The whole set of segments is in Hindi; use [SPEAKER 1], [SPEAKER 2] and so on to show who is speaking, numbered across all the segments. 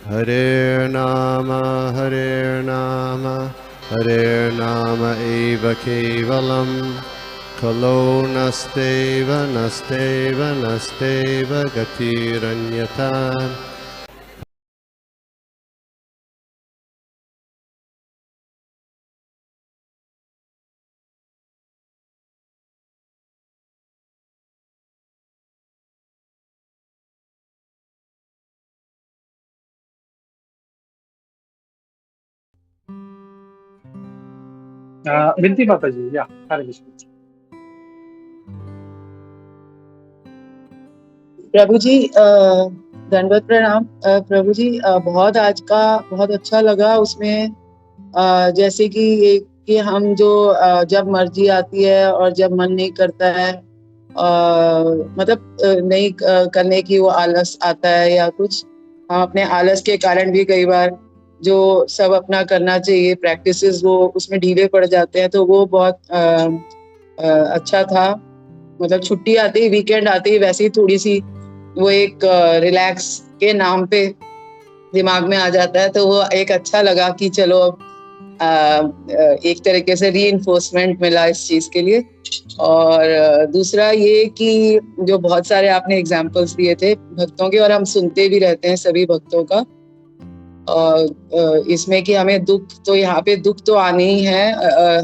[SPEAKER 1] Hare Nama, Hare Nama eva kevalam, Kalo nasteva, nasteva, nasteva gatiranyata.
[SPEAKER 2] Binti Mataji, yeah, Hare Krishna.
[SPEAKER 3] प्रभु जी दंडवत प्रणाम। प्रभु जी बहुत आज का बहुत अच्छा लगा उसमें जैसे कि कि हम जो जब मर्जी आती है और जब मन नहीं करता है मतलब नहीं करने की वो आलस आता है या कुछ, हम अपने आलस के कारण भी कई बार जो सब अपना करना चाहिए प्रैक्टिसेस वो उसमें ढीले पड़ जाते हैं। तो वो बहुत अच्छा था। मतलब छुट्टी आती ही, वीकेंड आती ही वैसे ही थोड़ी सी वो एक रिलैक्स के नाम पे दिमाग में आ जाता है। तो वो एक अच्छा लगा कि चलो एक तरीके से रीइंफोर्समेंट मिला इस चीज के लिए। और दूसरा ये कि जो बहुत सारे आपने एग्जाम्पल्स दिए थे भक्तों के, और हम सुनते भी रहते हैं सभी भक्तों का, इसमें कि हमें दुख तो यहाँ पे दुख तो आने ही है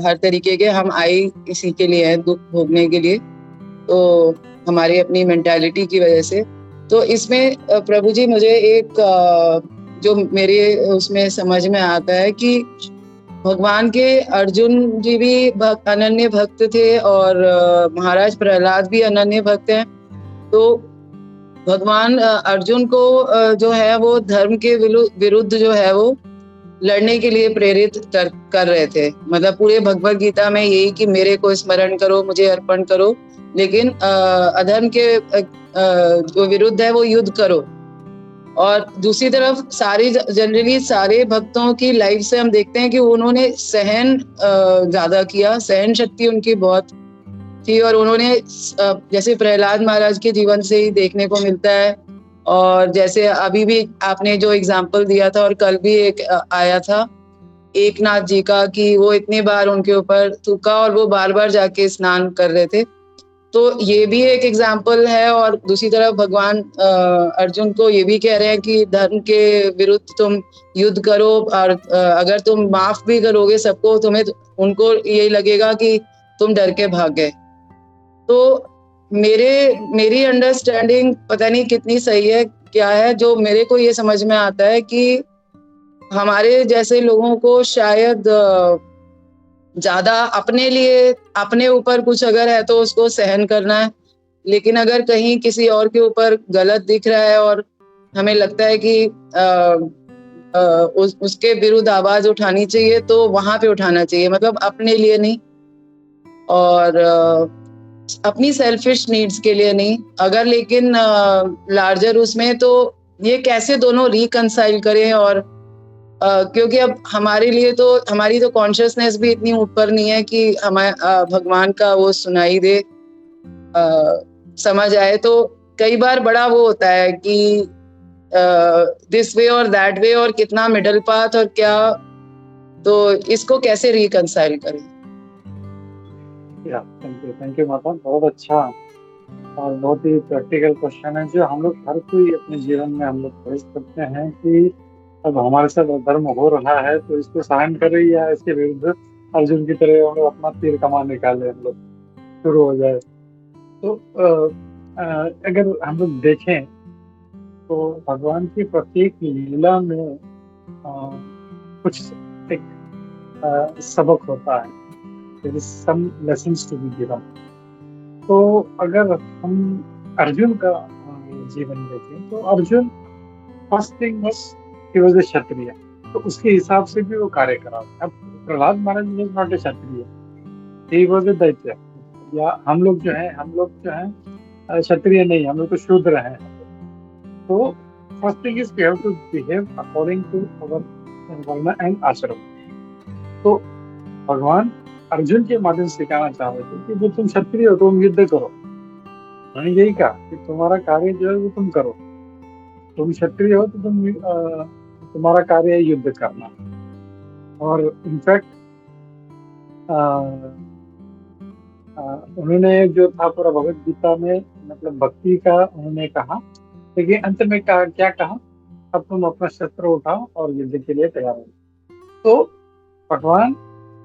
[SPEAKER 3] हर तरीके के, हम आए इसी के लिए हैं, दुख भोगने के लिए, तो हमारी अपनी मेंटालिटी की वजह से। तो इसमें प्रभु जी मुझे एक जो मेरे उसमें समझ में आता है कि भगवान के अर्जुन जी भी अनन्य भक्त थे और महाराज प्रहलाद भी अनन्य भक्त हैं। तो भगवान अर्जुन को जो है वो धर्म के विरुद्ध जो है वो लड़ने के लिए प्रेरित कर रहे थे। मतलब पूरे भगवत गीता में यही कि मेरे को स्मरण करो, मुझे अर्पण करो, लेकिन अधर्म के जो विरुद्ध है वो युद्ध करो। और दूसरी तरफ जनरली सारे भक्तों की लाइफ से हम देखते हैं कि उन्होंने सहन ज्यादा किया, सहन शक्ति उनकी बहुत थी, और उन्होंने जैसे प्रहलाद महाराज के जीवन से ही देखने को मिलता है। और जैसे अभी भी आपने जो एग्जाम्पल दिया था और कल भी एक आया था एकनाथ जी का, कि वो इतनी बार उनके ऊपर थूका और वो बार बार जाके स्नान कर रहे थे। तो ये भी एक एग्जाम्पल है। और दूसरी तरफ भगवान अर्जुन को ये भी कह रहे हैं कि धर्म के विरुद्ध तुम युद्ध करो, और अगर तुम माफ भी करोगे सबको, तुम्हें उनको ये लगेगा कि तुम डर के भाग गए। तो मेरी अंडरस्टैंडिंग पता नहीं कितनी सही है क्या है, जो मेरे को ये समझ में आता है कि हमारे जैसे लोगों को शायद ज्यादा अपने लिए अपने ऊपर कुछ अगर है तो उसको सहन करना है, लेकिन अगर कहीं किसी और के ऊपर गलत दिख रहा है और हमें लगता है कि उसके विरुद्ध आवाज उठानी चाहिए, तो वहां पे उठाना चाहिए, मतलब अपने लिए नहीं और अपनी सेल्फिश नीड्स के लिए नहीं। अगर लेकिन लार्जर उसमें, तो ये कैसे दोनों रिकंसाइल करें। और क्योंकि अब हमारे लिए तो हमारी तो कॉन्शियसनेस भी इतनी ऊपर नहीं है कि हमें भगवान का वो सुनाई दे, समझ आए। तो कई बार बड़ा वो होता है कि दिस वे और दैट वे, और कितना मिडल पाथ और क्या, तो इसको कैसे रिकंसाइल करें।
[SPEAKER 2] थैंक यू माता, बहुत अच्छा और बहुत ही प्रैक्टिकल क्वेश्चन है जो हम लोग हर कोई अपने जीवन में हम लोग फेस करते हैं कि अब हमारे साथ अधर्म हो रहा है तो इसको सहन करें या इसके विरुद्ध अर्जुन की तरह हम लोग अपना तीर कमान निकाले, हम लोग शुरू हो जाए। तो अगर हम लोग देखें तो भगवान की प्रत्येक लीला में कुछ एक सबक होता है, there is some lessons to be given। तो अगर हम अर्जुन का जीवन देखें तो Arjun first thing he was a kshatriya, तो उसके हिसाब से भी वो कार्य करा। अब Prahlad Maharaj was not a kshatriya, he was a daitya. या हम लोग जो है क्षत्रिय नहीं, हम लोग तो शूद्र हैं। तो first thing is we have to behave according to our varna and आश्रम। तो भगवान अर्जुन के माध्यम से सिखाना चाह रहे थे कि जब तुम क्षत्रिय हो तो तुम युद्ध करो। मैंने यही कहा कि तुम्हारा कार्य जो है वो तुम करो, तुम क्षत्रिय हो तो तुम तुम्हारा कार्य है युद्ध करना। और इनफैक्ट उन्होंने जो था पूरा भगवत गीता में मतलब भक्ति का उन्होंने कहा, लेकिन अंत में क्या कहा, अब तुम अपना शस्त्र उठाओ और युद्ध के लिए तैयार हो। तो भगवान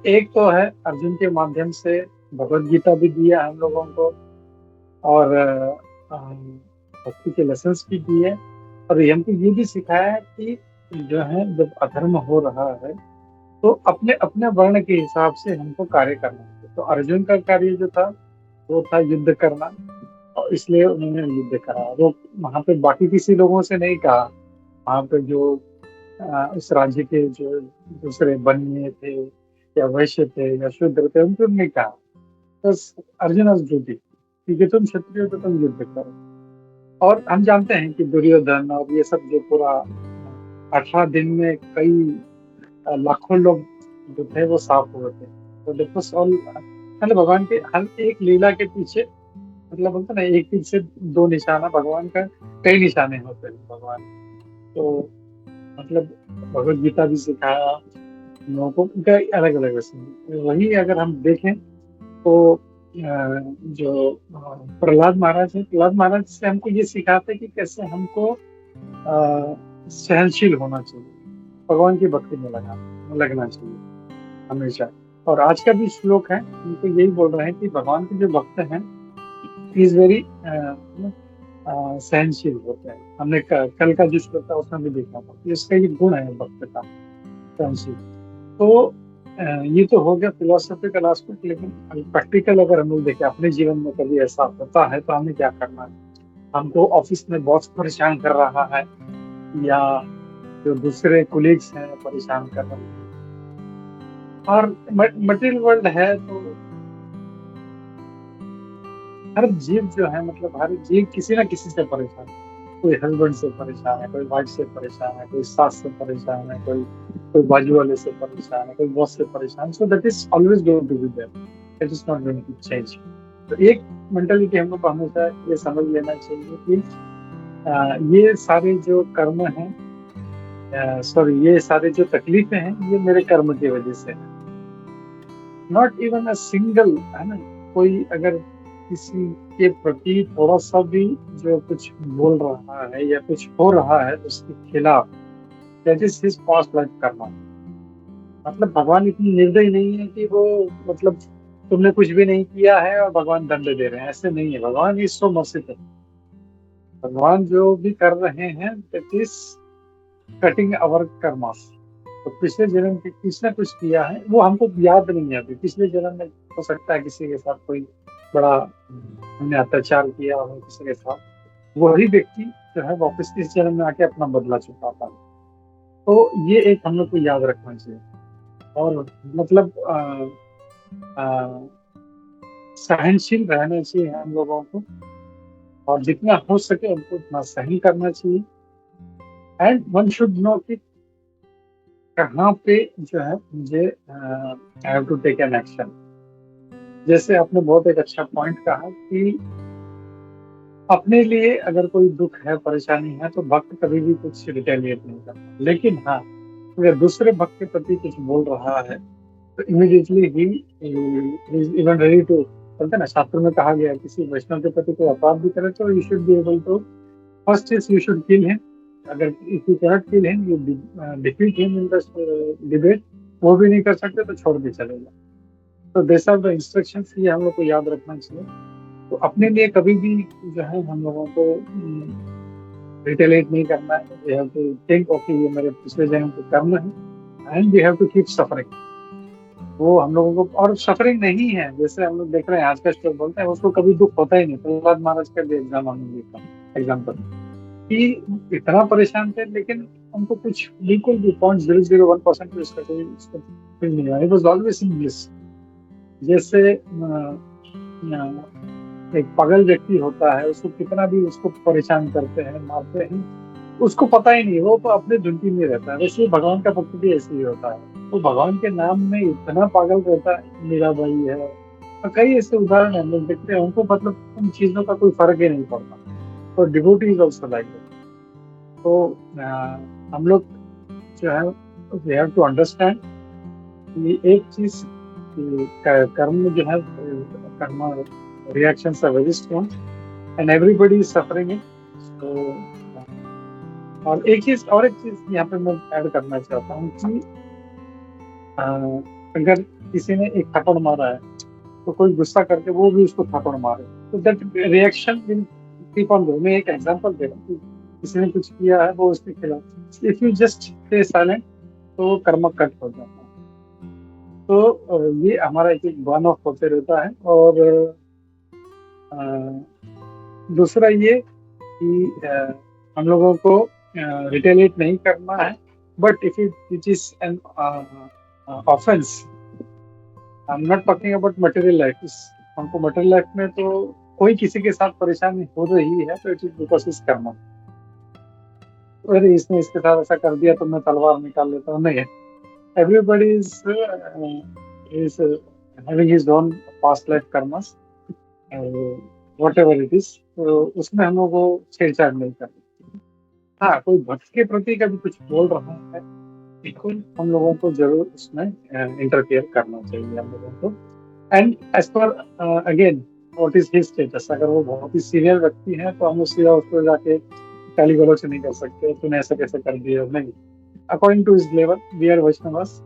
[SPEAKER 2] एक तो है अर्जुन के माध्यम से भगवत गीता भी दिया हम लोगों को, और भक्ति के लेसन्स भी दिए, और हमको ये भी सिखाया है कि जो है जब अधर्म हो रहा है तो अपने अपने वर्ण के हिसाब से हमको कार्य करना है। तो अर्जुन का कार्य जो था वो था युद्ध करना, और इसलिए उन्होंने युद्ध करा। वो वहां पे बाकी किसी लोगों से नहीं कहा, वहां पे जो उस राज्य के जो दूसरे बनिए थे या वैश्य थे या शूद्र थे उनको नहीं कहा, बस अर्जुन आज ड्यूटी, क्योंकि तुम क्षत्रिय हो तो तुम युद्ध करो। और हम जानते हैं कि दुर्योधन और ये सब जो पूरा 18 दिन में कई लाखों लोग जो थे वो साफ हुए थे। तो देखो मतलब भगवान के हर एक लीला के पीछे मतलब बोलते ना एक तीर से दो निशाना, भगवान का कई निशाने होते हैं भगवान। तो मतलब भगवत गीता भी सिखाया लोगों को, उनका अलग अलग वैसे। वही अगर हम देखें तो जो प्रहलाद महाराज है, प्रहलाद महाराज से हमको ये सिखाते कि कैसे हमको सहनशील होना चाहिए, भगवान की भक्ति में लगना चाहिए हमेशा। और आज का भी श्लोक है उनको यही बोल रहे हैं कि भगवान के जो भक्त हैं इज वेरी सहनशील होते हैं। हमने कल का जो श्लोक था उसमें भी देखा था, इसका ये गुण है भक्त का, सहनशील। तो ये तो हो गया फिलोसफिकल एस्पेक्ट, लेकिन प्रैक्टिकल अगर हम लोग देखें अपने जीवन में कभी ऐसा होता है तो हमें क्या करना है। हमको ऑफिस में बॉस परेशान कर रहा है या जो दूसरे कोलीग्स हैं परेशान कर रहे हैं, और मटेरियल वर्ल्ड है तो हर जीव जो है मतलब हर जीव किसी ना किसी से परेशान है। कोई हस्बैंड से परेशान है, कोई वाइफ से परेशान है, कोई सास से परेशान है, कोई बाजू वाले से परेशान है, कोई बॉस से परेशान। So that is always going to be there, it is not going to change. तो एक मेंटालिटी हम लोग को हमेशा ये समझ लेना चाहिए कि ये सारे जो कर्म हैं, ये सारे जो तकलीफें हैं ये मेरे कर्म की वजह से है। नॉट इवन अ सिंगल, है ना, कोई अगर किसी के प्रति थोड़ा सा भी जो कुछ बोल रहा है या कुछ हो रहा है उसके खिलाफ, that is his past life कर्म। मतलब भगवान इतनी निर्दयी नहीं है कि वो मतलब तुमने कुछ भी नहीं किया है और भगवान दंड दे रहे हैं, ऐसे नहीं है। भगवान इज सो मर्सीफुल। भगवान जो भी कर रहे हैं that is cutting our karmas. तो पिछले जन्म में किसने कुछ किया है वो हमको याद नहीं है अभी। पिछले जन्म में हो सकता है किसी के साथ कोई बड़ा हमने अत्याचार किया हो किसी के साथ, वही व्यक्ति जो है वापस इस जन्म में आके अपना बदला चुकाता है। तो ये एक हम लोग को याद रखना चाहिए। और मतलब सहनशील रहना चाहिए हम लोगों को, और जितना हो सके उनको उतना सहन करना चाहिए। एंड वन शुड नो कि कहाँ पे जो है मुझे I have to take an action. जैसे आपने बहुत एक अच्छा पॉइंट कहा कि अपने लिए अगर कोई दुख है परेशानी है तो भक्त कभी भी कुछ रिटेलिएट नहीं करता, लेकिन हाँ अगर दूसरे भक्त के प्रति कुछ बोल रहा है तो इमीडिएटली ही इज इवन रेडी टू, बोलते ना शास्त्र में कहा गया किसी वैष्णव के प्रति कोई अपराध भी करे तो you should be able to, first is you should kill him. अगर if you cannot kill him you defeat him in the debate, वो भी नहीं कर सकते तो छोड़ के चलेगा। तो दिस आर द इंस्ट्रक्शंस, ये हम लोग को याद रखना चाहिए। तो अपने लिए कभी भी जो है हम लोगों को रिटेलेट नहीं करना है। We have to think okay ये मेरे पिछले जन्म के कर्म है and we have to keep suffering. वो हम लोगों को, और सफरिंग नहीं है जैसे हम लोग देख रहे हैं आज का स्टोरी बोलते हैं उसको कभी दुख होता ही नहीं। प्रहलाद महाराज का भी एग्जाम हमने देखा एग्जाम्पल कि इतना परेशान थे लेकिन उनको कुछ बिल्कुल भी 0.001% भी उसका कोई फील नहीं हुआ। It was always in bliss. जैसे एक पागल व्यक्ति होता है उसको कितना भी उसको परेशान करते हैं मारते हैं उसको पता ही नहीं, वो तो अपने धुनकी में रहता है। वैसे भगवान का भक्त भी ऐसे ही होता है, वो भगवान के नाम में इतना पागल रहता है। मीराबाई है और कई ऐसे उदाहरण हम लोग देखते हैं, उनको मतलब उन चीजों का कोई फर्क ही नहीं पड़ता। तो devotee is also like that. तो हम लोग जो है वी हैव टू अंडरस्टैंड कि एक चीज कि कर्म जो है karma reactions are very strong and everybody is suffering it. तो और एक चीज यहाँ पे मैं ऐड करना चाहता हूँ कि अगर किसी ने एक थप्पड़ मारा है तो कोई गुस्सा करके वो भी उसको थप्पड़ मारे तो that reaction will keep on going. मैं एक एग्जांपल दे रहा हूँ, किसी ने कुछ किया है वो उसके खिलाफ, if you just stay silent तो कर्म कट हो जाता है। तो ये हमारा एक वन ऑफ होते रहता है। और दूसरा ये कि हम लोगों को रिटेलिएट नहीं करना है, but if it is an offence, I am not talking about material life, हमको मटेरियल लाइफ में तो कोई किसी के साथ परेशानी हो रही है तो इट इज बिकॉज इज कर्म। अरे इसने इसके साथ ऐसा कर दिया तो मैं तलवार निकाल लेता हूँ, नहीं है। Everybody is having his own past life karmas, whatever it is, तो उसमें हम लोग को छेड़छाड़ नहीं करनी। हाँ, कोई भक्त के प्रति कभी कुछ बोल रहा है बिल्कुल हम लोगों को जरूर उसमें इंटरफेयर करना चाहिए हम लोगों को। And as per again what is his status, अगर वो बहुत ही सीनियर व्यक्ति है तो हम लोग सीधा उस पर जाके गाली गलौज नहीं कर सकते, तूने ऐसा कैसे कर दिया, नहीं। According to his level we are Vaishnavas,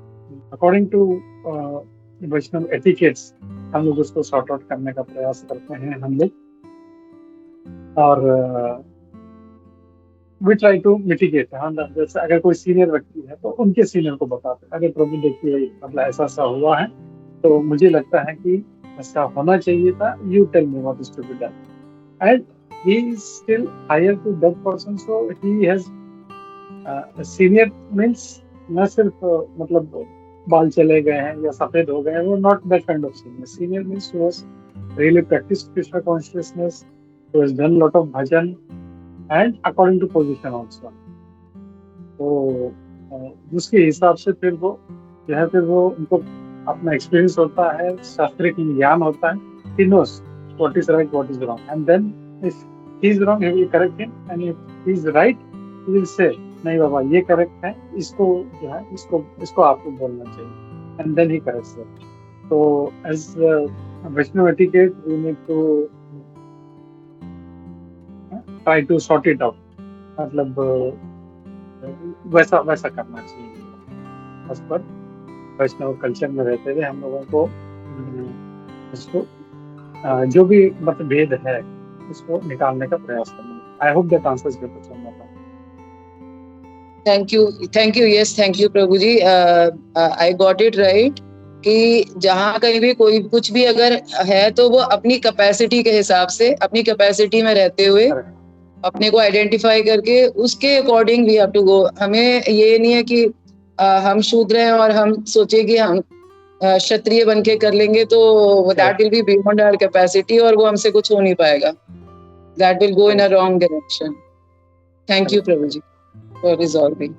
[SPEAKER 2] according to Vaishnava etiquettes हम लोग उसको सॉर्ट आउट करने का प्रयास करते हैं हम लोग। और वी ट्राई टू मिटिगेट। हाँ, जैसे अगर कोई सीनियर व्यक्ति है तो उनके सीनियर को बताते हैं, अरे प्रभु देखिए मतलब ऐसा ऐसा हुआ है तो मुझे लगता है कि ऐसा होना चाहिए था, you tell me what is to be done. And he is still higher to that person, so he has senior means न सिर्फ मतलब बाल चले गए हैं या सफेद हो गए हैं, वो not that kind of senior. Senior means who has really practiced Krishna consciousness, who has done lot of bhajan and according to position also. तो उसके हिसाब से फिर वो जो है फिर वो उनको अपना एक्सपीरियंस होता है, शास्त्रीय ज्ञान होता है, he knows what is right, what is wrong, and then if he is wrong, he will correct him, and if he is right, he will say, नहीं बाबा ये करेक्ट है, इसको जो है इसको आपको बोलना चाहिए, and then he corrects it. So as Vaishnav etiquette, we need to try to sort it out. मतलब वैसा करना चाहिए। बस पर वैष्णव कल्चर में रहते हुए हम लोगों को इसको जो भी मतभेद है उसको निकालने का प्रयास करना। I hope that answers your question.
[SPEAKER 3] Thank you yes thank you Prabhu ji. I got it right कि जहाँ कहीं भी कोई कुछ भी अगर है तो वो अपनी कैपेसिटी के हिसाब से, अपनी कैपेसिटी में रहते हुए अपने को आइडेंटिफाई करके उसके according we have to go. हमें ये नहीं है कि हम शूद्र हैं और हम सोचे कि हम क्षत्रिय बन के कर लेंगे तो that will be beyond our capacity और वो हमसे कुछ हो नहीं पाएगा। That will go in a wrong direction. Thank you Prabhu ji for resolving.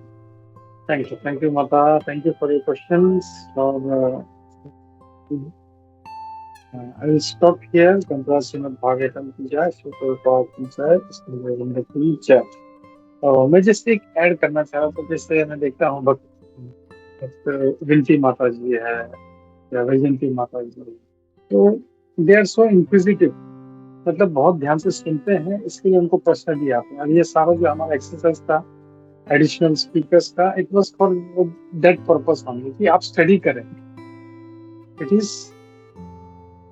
[SPEAKER 2] Thank you Mata, thank you for your questions. I will stop here. Gandhara Srimad Bhagavatam की जय, श्री प्रभुपाद की जय, कृष्ण गोविंद की जय। मैं जस्ट एक ऐड करना चाह रहा था, जैसे मैं देखता हूँ भक्त विनती माता जी है या वैजयंती माता जी है, तो दे आर सो इंक्विजिटिव, मतलब बहुत ध्यान से सुनते हैं, इसके लिए उनको प्रश्न भी आते हैं। और ये सारा जो हमारा एक्सरसाइज था एडिशनल स्पीकर्स का, it was for that purpose only कि आप स्टडी करें। इट इज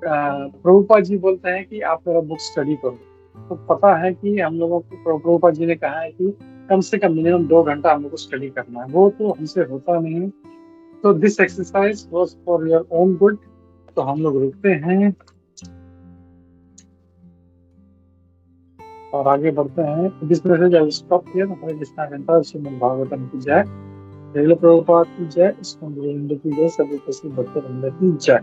[SPEAKER 2] प्रभुपाद जी बोलते हैं कि आप मेरा बुक स्टडी करो, तो पता है कि हम लोगों को प्रभुपाद जी ने कहा है कि कम से कम मिनिमम 2 घंटा हम लोग को स्टडी करना है, वो तो हमसे होता नहीं है। तो this exercise was for your own good. तो हम लोग रुकते हैं और आगे बढ़ते हैं। This message I will stop here. Hare Krishna गंता श्रीमद् भागवतम की जय, प्रभुपाद की जय, कृष्ण गोविंद की जय, सभी उपस्थित भक्तवृंद की जय।